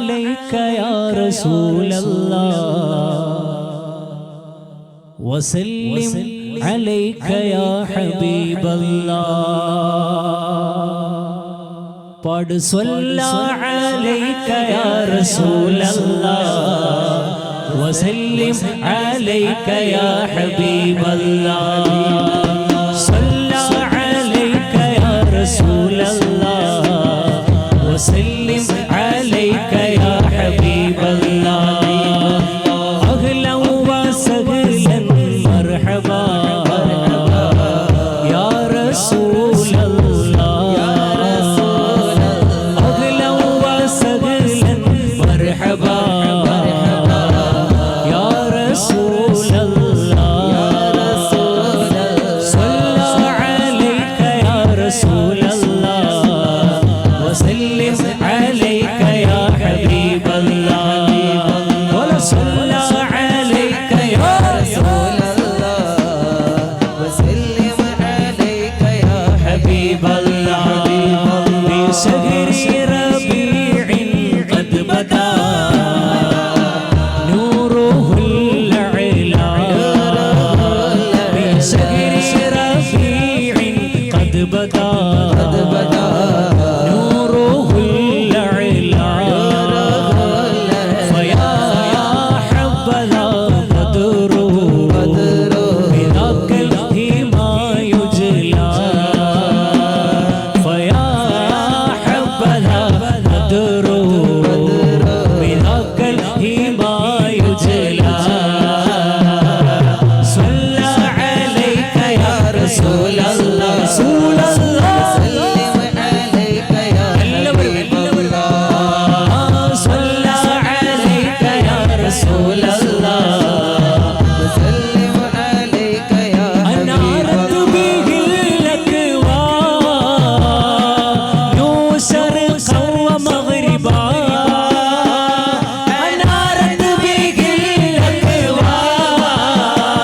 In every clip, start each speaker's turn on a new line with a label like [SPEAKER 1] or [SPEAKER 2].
[SPEAKER 1] عليك يا رسول الله وسلم عليك يا حبيب الله قد صلى عليك يا رسول الله وسلم عليك يا حبيب الله صلى عليك يا رسول الله وسلم عليك يا حبيب الله أهلا وسهلا مرحبا يا رسول الله أهلا وسهلا مرحبا يا رسول الله صلى عليك يا رسول الله وسلم عليك يا حبيب الله ولا صلى عليك يا رسول الله وسلم عليك يا حبيب الله بشهر ربيع قد بدا نوره العلا بشهر ربيع قد بدا نوره العلا فيا حبذا قدره بذاك الهما يجلى فيا حبذا قدره بذاك الهما يجلى صلى عليك يا رسول الله رسول الله وسلم عليك يا حبيب الله صلى عليك يا رسول الله وسلم عليك يا أنارت به الأكوان شرقا ومغربا أنارت به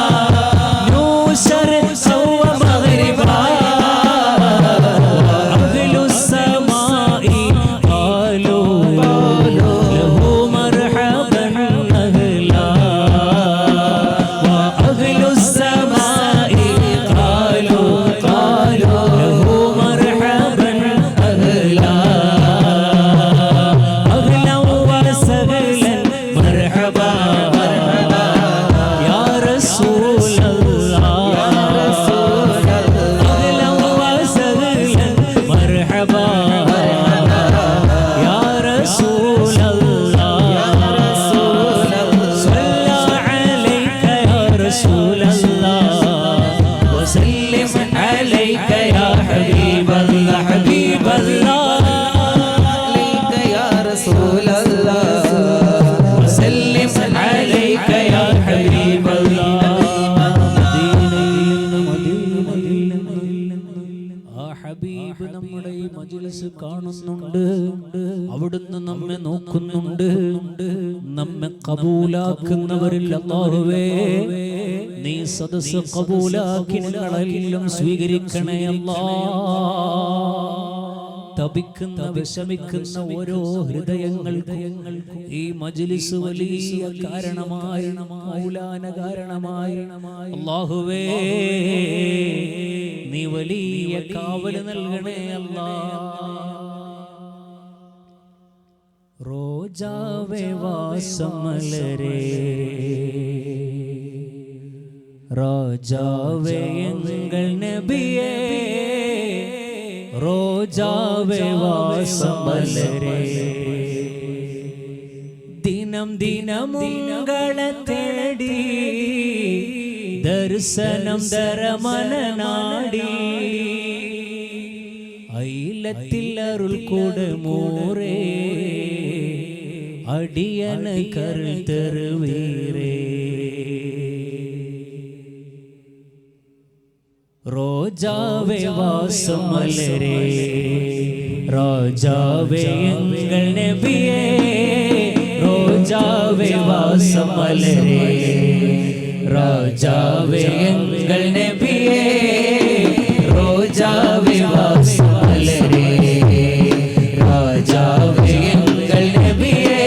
[SPEAKER 1] الأكوان شرقا ومغربا أهل السماء قالوا له مرحبا أهلا وأهل السماء قالوا له مرحبا أهلا أهلا وسهلا مرحبا يا رسول الله أهلا وسهلا مرحبا يا رسول الله صلى عليك يا رسول الله وسلم عليك يا حبيب الله حبيب الله عليك يا رسول الله وسلم عليك يا حبيب الله ആ ഹബീബ് നമ്മുടെ ഈ മജ്‌ലിസ് കാണുന്നുണ്ട് അവിടുന്ന് നമ്മെ നോക്കുന്നുണ്ട് നമ്മെ കബൂലാക്കുന്നവരിൽ അല്ലാഹുവേ നീ സദസ്സ് കബൂലാക്കി ഞങ്ങളെല്ലാം സ്വീകരിക്കണേ അല്ലാഹ് തപിക്കുന്ന വിഷമിക്കുന്ന ഓരോ ഹൃദയങ്ങൾക്കും ഈ മജ്‌ലിസ് വലിയ കാരണമായി മൗലാന കാരണമായി അല്ലാഹുവേ നീ വലിയ കാവല് നൽകണേ അല്ലാഹ് റോജാവേ വാസമലരേ രാജാവേ എങ്ങൾ നബിയേ റോജാവേ വാസമലരേ ദിനം ദിനം ഉങ്ങളെ തേടി ദർശനം ദരമനാടി അയിലത്തിൽ അരുൾ കൊടുമൂറേ അടിയന കരുൾ തരുവീരേ റോജാവേ വാസമലരേ രാജാവേ എങ്ങൾ നബിയേ റോജാവേ വാസമലരേ രാജാവേ എങ്ങൾ നബിയേ റോജാവേ വാസമലരേ രാജാവേ എങ്ങൾ നബിയേ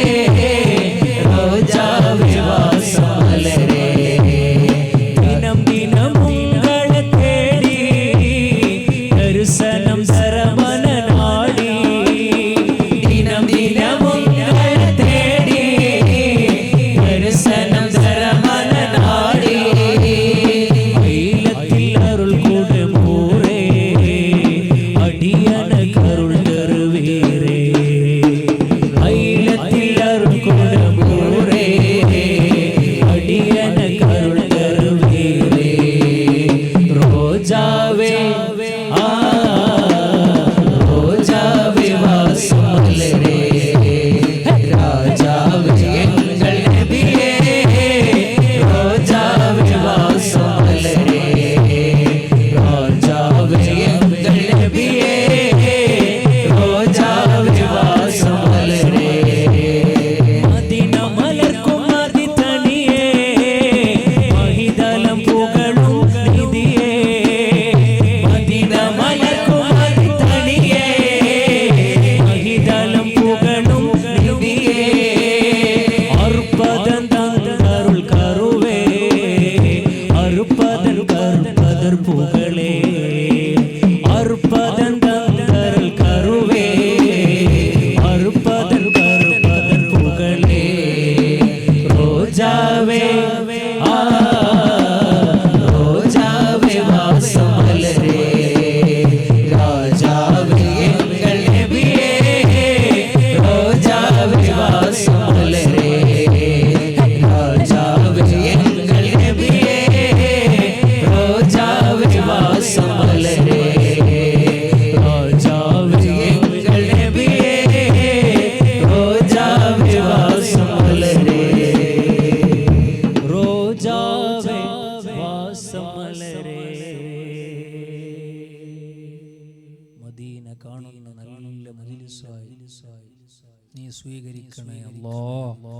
[SPEAKER 1] നീ സ്വീകരിക്കണേ അല്ലാഹ്.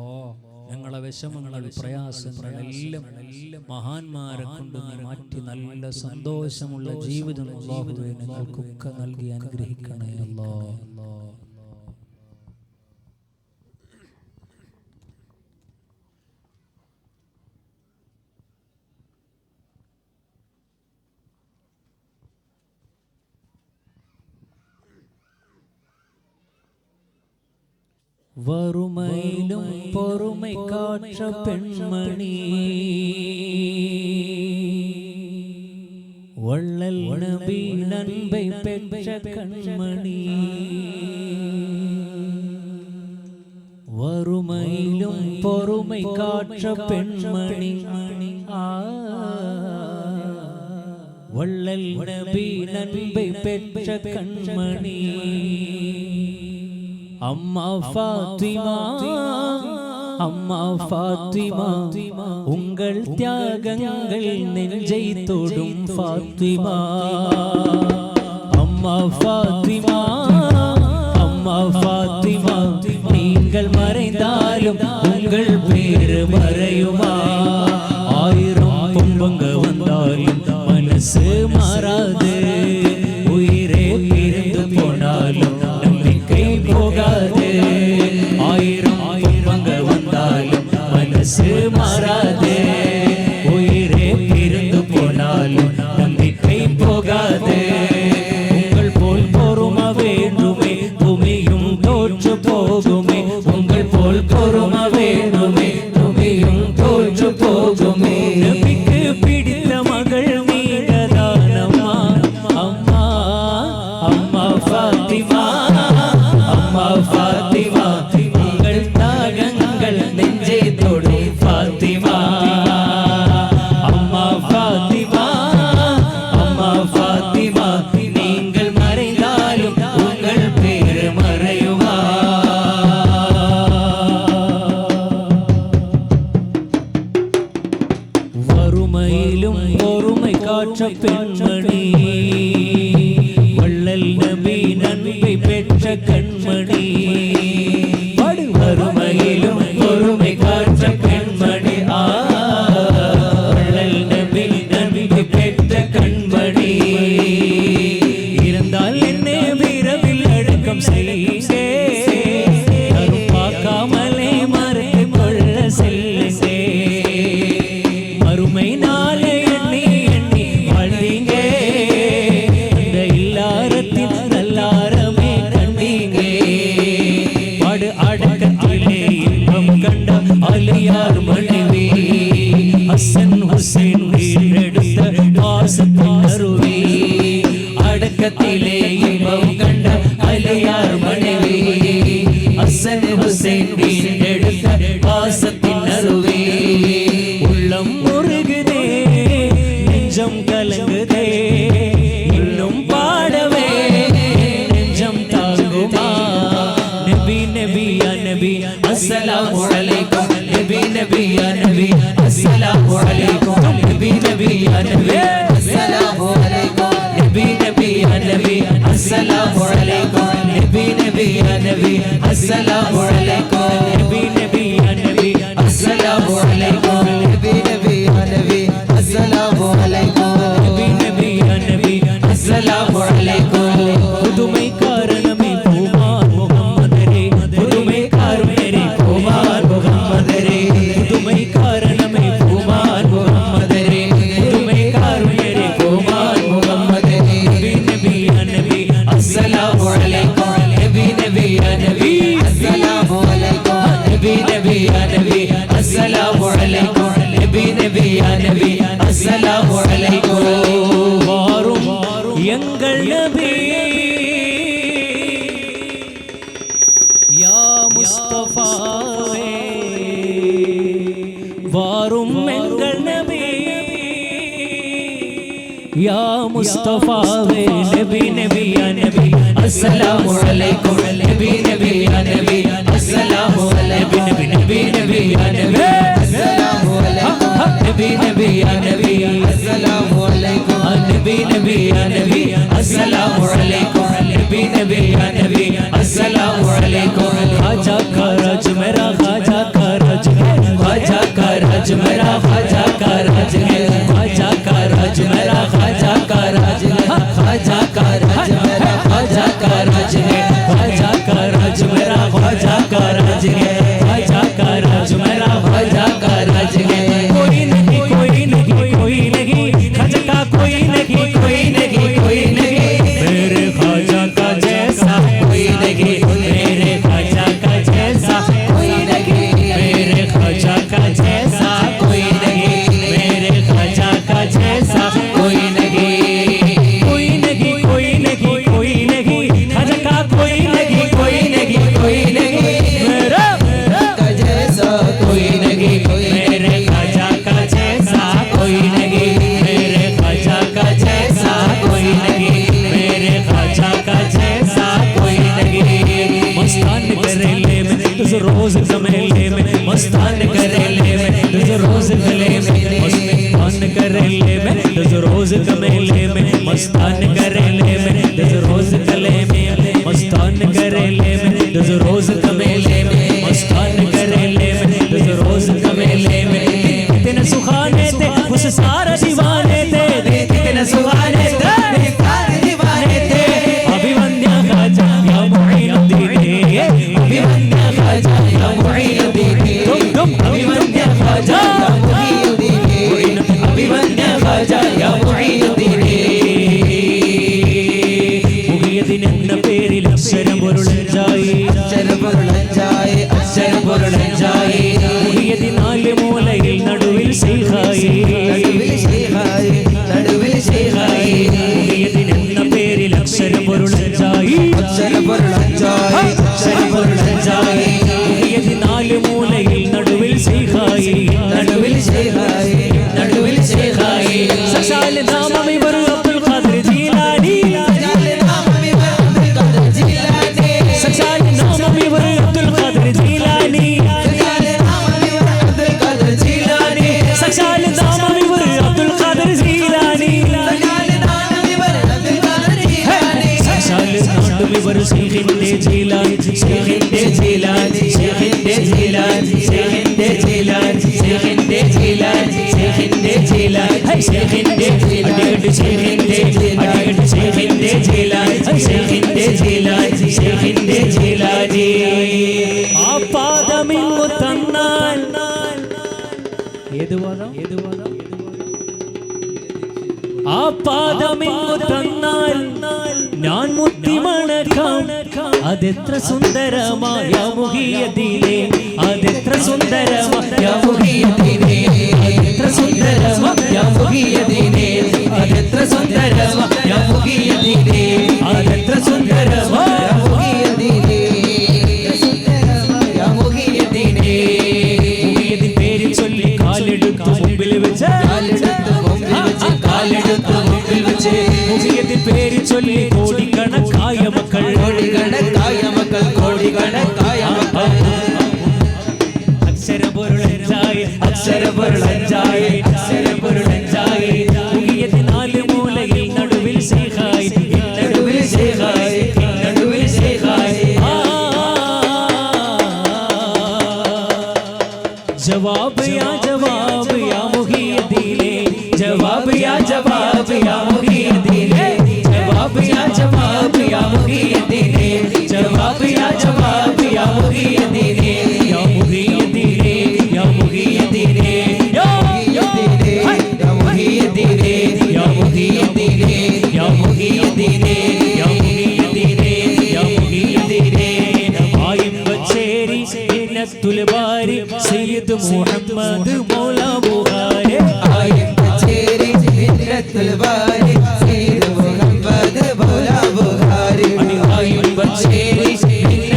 [SPEAKER 1] ഞങ്ങളെ വിഷമങ്ങൾ പ്രയാസങ്ങളെല്ലാം മഹാന്മാരെ കൊണ്ട് നീ മാറ്റി നല്ല സന്തോഷമുള്ള ജീവിതം അല്ലാഹുവേ ഞങ്ങൾക്കൊക്കെ നൽകി അനുഗ്രഹിക്കണേ അല്ലാഹ്. வறுமையிலும் பொறுமை காற்ற பெண்மணி வள்ளல் நபி நன்பை பெற்ற கண்மணி வறுமையிலும் பொறுமை காற்ற பெண்மணி வள்ளல் நபி நன்பை பெற்ற கண்மணி அம்மா ஃபாத்திமா அம்மா ஃபாத்திமா உங்கள் தியாகங்கள் நெஞ்சை தொடும் ஃபாத்திமா அம்மா ஃபாத்திமா அம்மா ஃபாத்திமா நீங்கள் மறைந்தாலும் உங்கள் பேர் மறையுமா ஆயிரம் துன்பங்க வந்தாலும் மனசு மாறாது உயிரே பிரிந்து போனாலும் போகாது ஆயிரம் துன்பங்க வந்தாலும் மனசு மாறாது உயிரே பிரிந்து போனாலும் நம்பிக்கை போகாது உங்கள் போல் பொறுமை வேண்டுமே பூமியும் தோற்று போகுமே உங்கள் போல் பொறுமை வேண்டுமே பூமியும் தோற்று போகுமே நபிக்கு பிடித்த மகள் நீங்கதான் அம்மா அம்மா அம்மா ஃபாத்திமா அம்மா ஃபாத்திமா உங்கள் தாகங்கள் நெஞ்சை தொடும் ஃபாத்திமா அம்மா ஃபாத்திமா அம்மா ஃபாத்திமா நீங்கள் மறைந்தாலும் உங்கள் பேர் மறையுமா வறுமையிலும் பொறுமை காற்ற பெண்மணி வள்ளல் நபி நன்பை பெற்ற கண்மணி வறுமையிலும் பொறுமை காற்ற பெண்மணி வள்ளல் நபி நன்பை பெற்ற கண்மணி இருந்தால் என்னை விரைவில் அடக்கம் செய்யுங்க பார்க்காமலே மறைத்து கொள்ள செல்லுங்க மறுமை நாளை எண்ணி எண்ணி வாழ்ந்தீங்க அந்த இல்லாரத்தின் நல்லாரமே கண்டீங்க படு அடக்கத்திலே இன்பம் கண்ட அலியார் மனைவி ஹசன் ஹுசைன் வீடெடுத்த பாசத்தின் அருவி அடக்கத்திலே இன்பம் கண்ட அலியார் மனைவி ஹசன் ஹுசைன் வீடெடுத்த பாசத்தின் அருவி உள்ளம் முருகுதே நெஞ்சம் கலங்குதே இன்னும் பாடவே நெஞ்சம் தாங்குமா நபி நபி யா நபி அஸ்ஸலாமு அலைக்கும் நபி நபி யா நபி அஸ்ஸலாமு அலைக்கும் நபி நபி யா நபி அஸ்ஸலாமு அலைக்கும் நபி நபி யா நபி அஸ்ஸலாமு அலைக்கும் நபி நபி யா நபி அஸ்ஸலாமு அலைக்கும் நபி நபி யா நபி அஸ்ஸலாமு அலைக்கும் நபி நபி யா நபி அஸ்ஸலாமு அலைக்கும் நபி நபி யா நபி அஸ்ஸலாமு அலைக்கும் புதுமை காரணமே பூமான் முகம்மதரே புதுமை காரணமே பூமான் முகம்மதரே புதுமை காரணமே பூமான் முகம்மதரே புதுமை காரணமே பூமான் முகம்மதரே நபி நபி யா நபி அஸ்ஸலாமு அலைக்கும் நபி நபி யா நபி அஸ்ஸலாமு அலைக்கும் நபி நபி யா நபி அஸ்ஸலாமு அலைக்கும் நபி நபி யா நபி அஸ்ஸலாமு அலைக்கும் வாரும் எங்கள் நபி யா முஸ்தஃபாவே வாரும் எங்கள் நபி யா முஸ்தஃபாவே நபி நபி யா நபி அஸ்ஸலாமு அலைக்கும் நபி நபி யா நபி அஸ்ஸலாமு அலைக்கும் நபி நபி நபி யா நபி அஸ்ஸலாமு அலைக்கும் நபி நபி யா நபி அஸ்ஸலாமு அலைக்கும் நபி நபி யா நபி அஸ்ஸலாமு அலைக்கும் நபி நபி யா நபி அஸ்ஸலாமு அலைக்கும் राज है, ख्वाजा का राज मेरा ख्वाजा का राज है। कोई नहीं कोई नहीं कोई नहीं, ख्वाजा का कोई नहीं कोई नहीं कोई नहीं, मेरे ख्वाजा का जैसा कोई नहीं, मेरे ख्वाजा का जैसा कोई नहीं, मेरे ख्वाजा का जैसा कोई नहीं, मेरे ख्वाजा का जैसा कोई नहीं, कोई नहीं कोई नहीं कोई नहीं, ख्वाजा का कोई नहीं कोई नहीं कोई नहीं, मेरा का जैसा कोई नहीं, मेरे ख्वाजा का जैसा कोई नहीं, मेरे ख्वाजा का जैसा कोई नहीं, मेरे ख्वाजा का जैसा कोई नहीं। मस्तान करेले में तुझ रोज कमेले में, मस्तान करेले में तुझ रोज गले में, मस्तान करेले में तुझ रोज कमेले में, मस्तान करेले में तुझ रोज गले में, मस्तान करेले में तुझ रोज कमेले में, मस्तान करेले में तुझ रोज कमेले में। कितने सुखाने थे उस सारा दीवाने थे, कितने सुखाने थे सारे दीवाने थे। अभिवंद्या ख्वाजा या मुईनुद्दीन, अभिवंद्या ख्वाजा या मुईनुद्दीन, तुम अभिवंद्या ख्वाजा या मुईनुद्दीन, अभिवंद्या ख्वाजा या मुईनुद्दीन। മുഹിയദ്ദീൻ എന്ന പേരിൽ അക്ഷരപൊരുളഞ്ചായി, അക്ഷരപൊരുളഞ്ചായി, അക്ഷരപൊരുളഞ്ചായി, മുഹിയദ്ദീൻ നാല് മൂലയിൽ നടുവിൽ ശൈഖായി, നടുവിൽ ശൈഖായി, നടുവിൽ ശൈഖായി, മുഹിയദ്ദീൻ എന്ന പേരിൽ അക്ഷരപൊരുളഞ്ചായി, അക്ഷരപൊരുളഞ്ചായി, അക്ഷരപൊരുളഞ്ചായി, മുഹിയദ്ദീൻ നാല് മൂലയിൽ നടുവിൽ ശൈഖായി, നടുവിൽ ശൈഖായി, നടുവിൽ ശൈഖായി। സകസാൽ നാമം ഇവർ അബ്ദുൽ ഖാദിർ ജീലാനി, സകസാൽ നാമം ഇവർ അബ്ദുൽ ഖാദിർ ജീലാനി, സകസാൽ നാമം ഇവർ അബ്ദുൽ ഖാദിർ ജീലാനി, സകസാൽ നാമം ഇവർ ശൈഖിന്റെ ജീലാനി, ശൈഖിന്റെ ജീലാനി, ശൈഖിന്റെ ജീലാനി, ശൈഖിന്റെ ജീലാനി, ശൈഖിന്റെ ജീലാനി, ശൈഖിന്റെ ജീലാനി, ശൈഖിന്റെ അടികട്ട് ശൈഖിന്റെ അടികട്ട് ശൈഖിന്റെ ജീലാനി, ശൈഖിന്റെ ജീലാനി, ശൈഖിന്റെ ജീലാനി। ആ പാദമിങ്ങു തന്നാൽ ഏത് വാദം ഏത് വാദം, ആ പാദമിങ്ങു തന്നാൽ ഞാൻ മുത്തി മണക്കാം, അതെത്ര സുന്ദരമായ മുഹിയദ്ദീനെ, അതെത്ര സുന്ദരമായ മുഹിയദ്ദീനെ, അതെത്ര സുന്ദരമായ മുഹിയദ്ദീനെ, അതെത്ര സുന്ദരമായ മുഹിയദ്ദീനെ, അതെത്ര സുന്ദരമായ മുഹിയദ്ദീനെ, മുഹിയദ്ദീനെ। മുഹിയദ്ദീൻ പേര് ചൊല്ലി കാലെടുത്തു മുമ്പിൽ വെച്ച്, കാലെടുത്തു മുമ്പിൽ വെച്ച്, കാലെടുത്തു മുമ്പിൽ വെച്ച്, മുഹിയദ്ദീൻ പേര് ചൊല്ലി കോടിക്കണക്കായ മക്കൾ, കോടിക്കണക്കായ മക്കൾ, കോടിക്കണക്കായ മക്കൾ, അക്ഷരപൊരുളഞ്ചായി, അക്ഷരപൊരുളഞ്ചായി, അക്ഷരപൊരുളഞ്ചായി, മുഹിയദ്ദീൻ നാല് മൂലയിൽ നടുവിൽ ശൈഖായി, നടുവിൽ ശൈഖായി, നടുവിൽ ശൈഖായി। जवाब या मुहियद्दीने, जवाब या मुहियद्दीने, जवाब या मुहियद्दीने, जवाब या मुहियद्दीने, या मुहियद्दीने, या मुहियद्दीने, या मुहियद्दीने, या मुहियद्दीने, या मुहियद्दीने, या मुहियद्दीने, या मुहियद्दीने, या मुहियद्दीने। आइम बचेरी इनतुल बारी सैयद मुहम्मद मौला बुखारी, आइम बचेरी इनतुल बारी सैयद मुहम्मद मौला बुखारी, आइम बचेरी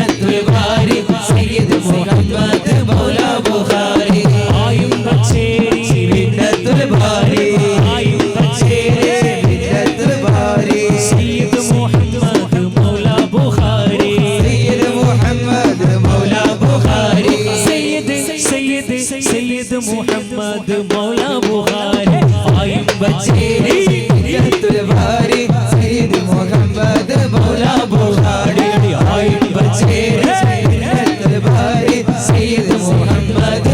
[SPEAKER 1] इनतुल बारी सैयद मुहम्मद मौला बुखारी, आइम बचेरी इनतुल बारी, आइम बचेरी इनतुल बारी सैयद मुहम्मद मौला बुखारी, सैयद मुहम्मद मौला बुखारी, सैयद सैयद सैयद मुहम्मद मौला बुखारी, आइम बचेरी इनतुल बारी सैयद मुहम्मद मौला बुखारी, आइम बचेरी इनतुल बारी सैयद मुहम्मद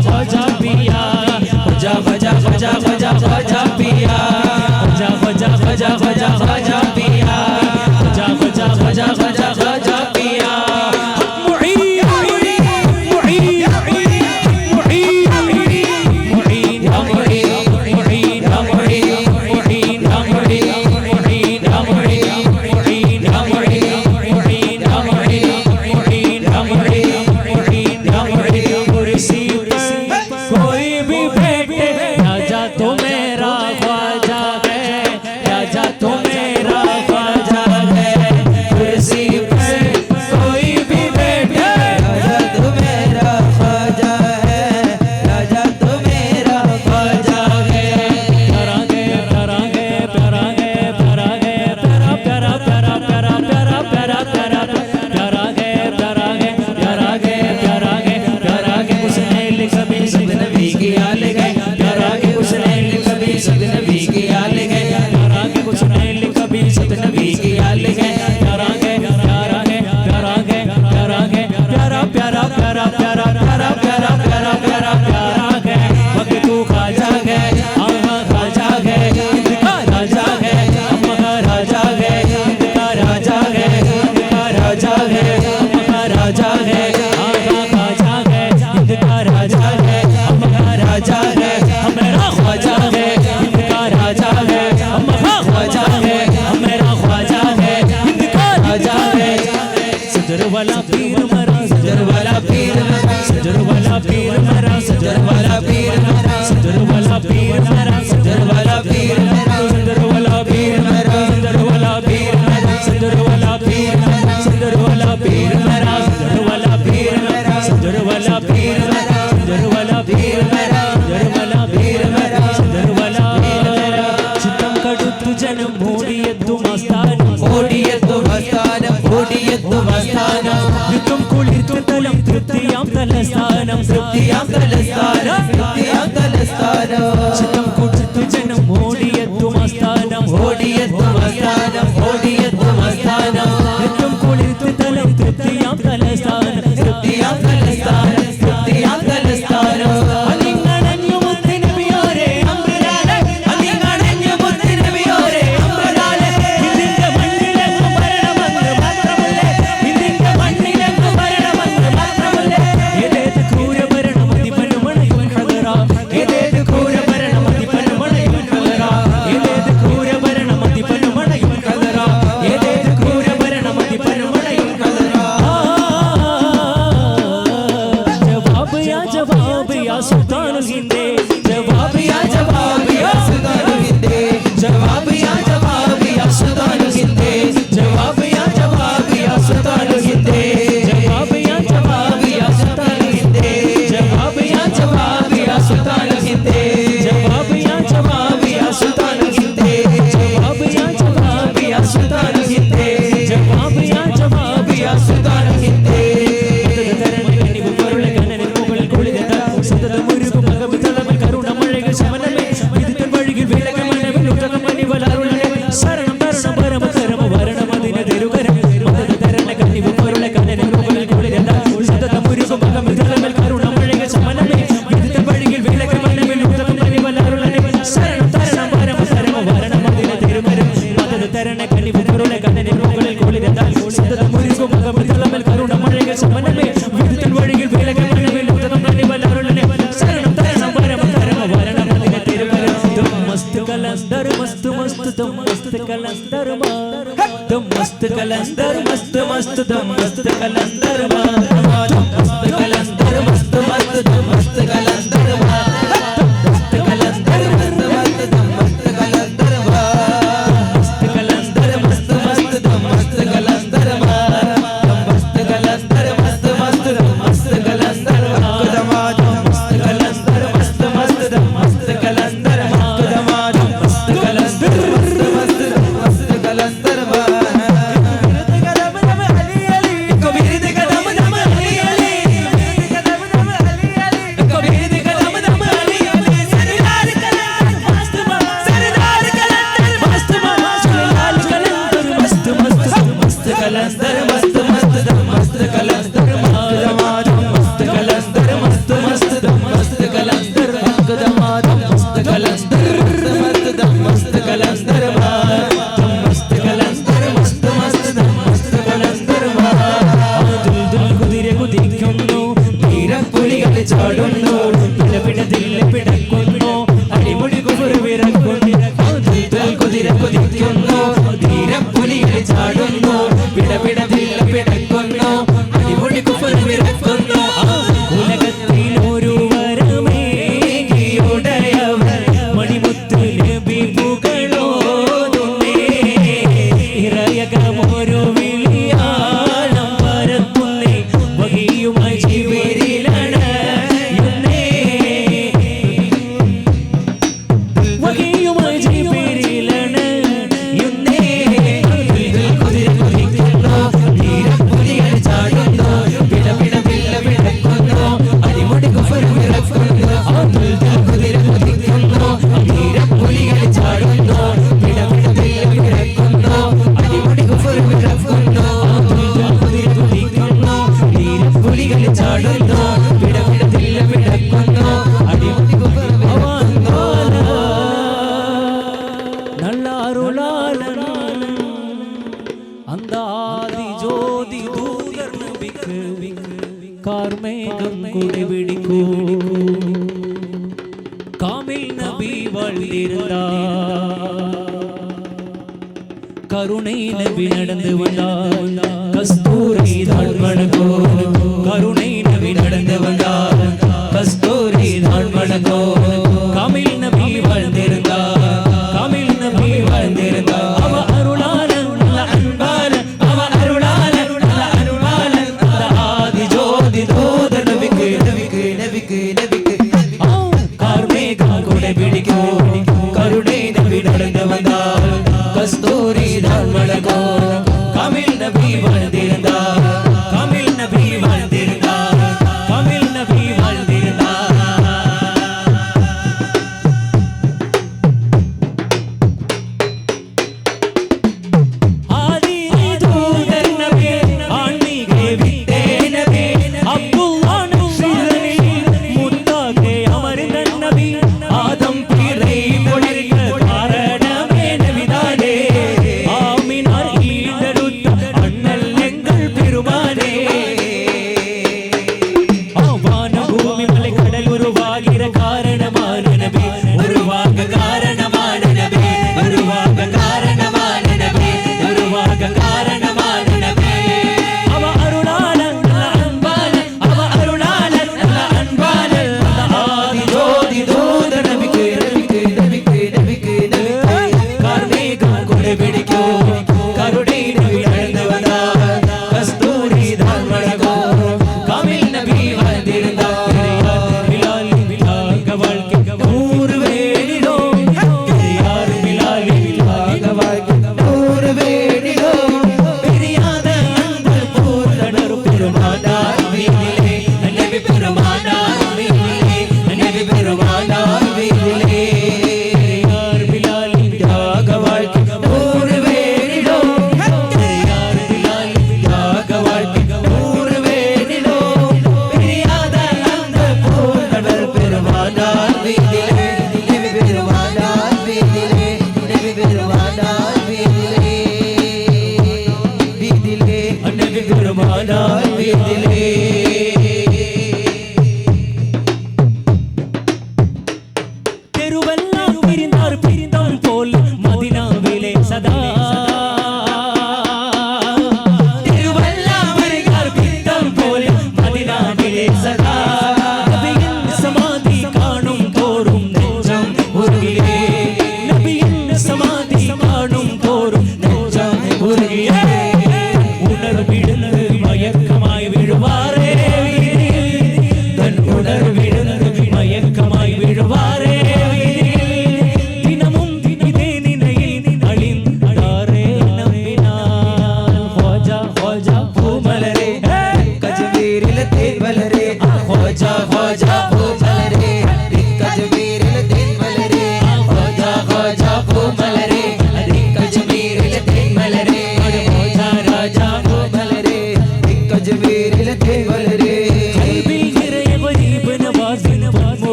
[SPEAKER 1] ख्वाजा पिया ख्वाजा ख्वाजा ख्वाजा ख्वाजा ख्वाजा पिया ख्वाजा ख्वाजा ख्वाजा ख्वाजा ख्वाजा पिया ख्वाजा ख्वाजा ख्वाजा ख्वाजा ख्वाजा पिया ചാടുന്നു പിടപിടതിൽ പിടക്കുന്നു അടിമുടി കുഫർ വിറക്കുന്നു കുതിര കുതിക്കുന്നു ധീരപ്പുലികൾ ചാടുന്നു പിടപിടതിൽ പിടക്കുന്നു അടിമുടി കുഫർ വിറക്കുന്നു ഉലകത്തിൽ ഒരു വരമേകിയുടയവർ മണിമുത്ത് നബി പുകളോതുന്നേ ഇറയകമൊരു വിളിയാളം പരത്തുന്നേ വഹിയുമായി ജിബ്രീലാണ് വഹിയുമായി ജിബ്രീലാണ് കുതിര കുതിക്കുന്നു ധീരപ്പുലികൾ ചാടുന്നു പിടപിട പിടക്കുന്നു അടിമുടി കുഫർ വിറക്കുന്നു കുതിര കുതിക്കുന്നു ധീരപ്പുലികൾ ചാടുന്നു പിടപിട പിടക്കുന്നു അടിമുടി കുഫർ വിറക്കുന്നു കുതിര കുതിക്കുന്നു ധീരപ്പുലികൾ ചാടുന്നു പിടപിട പിടക്കുന്നു അടിമുടി കുഫർ വിറക്കുന്നു അന്താതി ജ്യോതി ദൂതർ നബിക്ക് കാർമേഘം കുടി പിടിക്കൂ കാമിൽ നബി வாழ்ந்திருந்த கருணை நபி நடந்து வந்தார் கஸ்தூரி தான் மணக்கோ கருணை நபி நடந்து வந்தார் கஸ்தூரி தான் மணக்கோ காமில் நபி வாழ்ந்திருந்தார் காமில் நபி வாழ்ந்திருந்தார் அவ அருளால அன்பால அவ அருளால அன்பால ஆதி ஜோதி தூத நபிக்கு நபிக்கு நபிக்கு நபிக்கு கார்மேகம் கூட பிடிக்கோ கருணை நபி நடந்து வந்தார் கஸ்தூரி தான் மணக்கோ காமில் நபி வாழ்ந்திருந்தார் காமில் நபி வாழ்ந்திருந்தார் காமில் நபி வாழ்ந்திருந்தார் ஆதி தூதர் நபி ஆன்மீக வித்தே நபி அப்துல்லாஹ் நபியே முத்தாக அமர்ந்த நபி ஆதம் பிறை பொழிக்க காரணமே நபிதானே ஆமினார் ஈடறுத்த அண்ணல் எங்கள் பெருமானே வான பூமி மலை கடல் உருவாகிற காரணமான நபி உருவாக காரணமான நபி உருவாக காரணமான நபி உருவாக காரணமான நபி அவ அருளால அன்பால அவ அருளால அன்பால ஆதி ஜோதி தூத நபிக்கு நபிக்கு நபிக்கு நபிக்கு கார்மேகம் கூட பிடிக்கோ கருணை நபி நடந்து வந்தார் கஸ்தூரி தான் மணக்கோ காமில் நபி வாழ்ந்திருந்தார்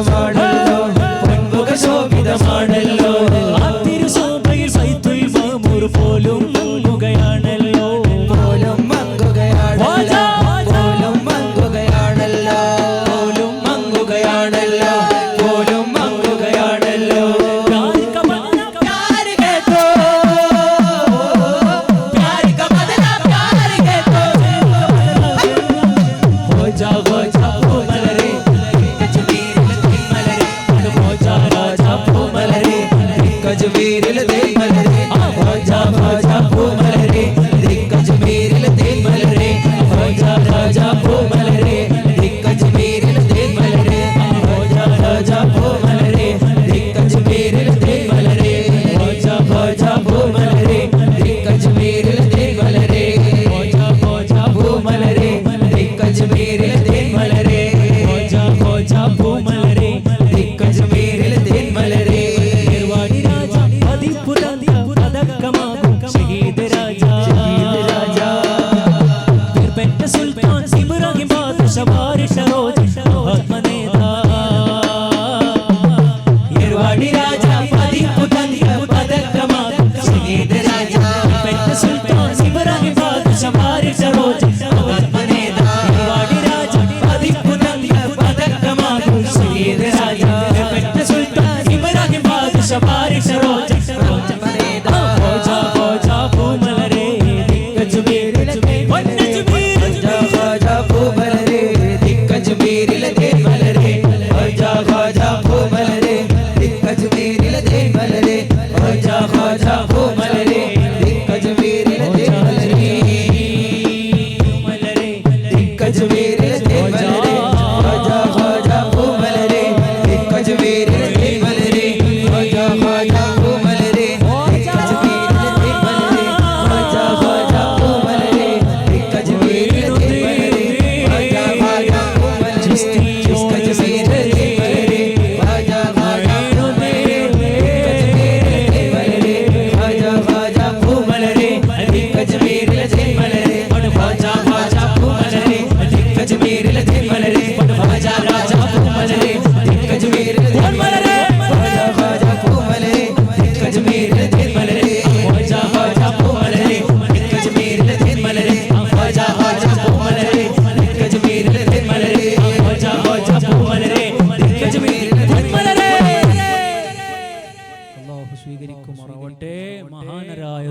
[SPEAKER 1] ശോഭിതമാണല്ലോ പൊൻമുഖ ശോഭിതമാണല്ലോ ആ തിരുശോഭയിൽ സൈത്തുൽ മഅ്മൂർ പോലും മങ്ങുകയാണല്ലോ പോലും മങ്ങുകയാണല്ലോ പോലും മങ്ങുകയാണല്ലോ പോലും മങ്ങുകയാണല്ലോ പോലും മങ്ങുകയാണല്ലോ कजमेरिल देल मलरे आजा आजा भू मलरे दिक कजमेरिल देल मलरे आजा आजा भू मलरे दिक कजमेरिल देल मलरे आजा आजा भू मलरे दिक कजमेरिल देल मलरे आजा आजा भू मलरे दिक कजमेरिल देल मलरे आजा आजा भू मलरे दिक कजमेरिल देल मलरे आजा आजा भू मलरे दिक कजमेरिल देल मलरे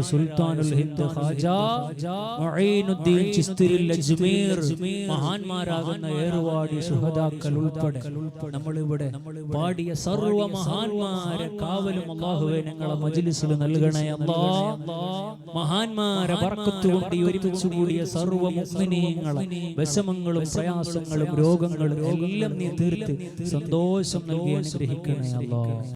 [SPEAKER 1] സുൽത്താനുൽ ഹിന്ദ് ഖാജ മുഈനുദ്ദീൻ ചിസ്തിയിൽ അജ്മീർ മഹാന്മാരാകുന്ന ഏറുവാടി സുഹദാക്കൾ ഉൾപ്പെടെ നമ്മളിവിടെ പാടിയ സർവ്വ മഹാന്മാരെ കാവലും അല്ലാഹുവേ ഞങ്ങളെ മജ്ലിസിൽ നൽകണേ അല്ലാഹ്. മഹാന്മാരെ ബർക്കത്ത് കൊണ്ട് ഒരുമിച്ച് കൂടിയ സർവ്വ മുഅ്മിനീങ്ങളെ വിഷമങ്ങളും പ്രയാസങ്ങളും രോഗങ്ങളും എല്ലാം നീ തീർത്ത് സന്തോഷം നൽകി അനുഗ്രഹിക്കണേ അല്ലാഹ്.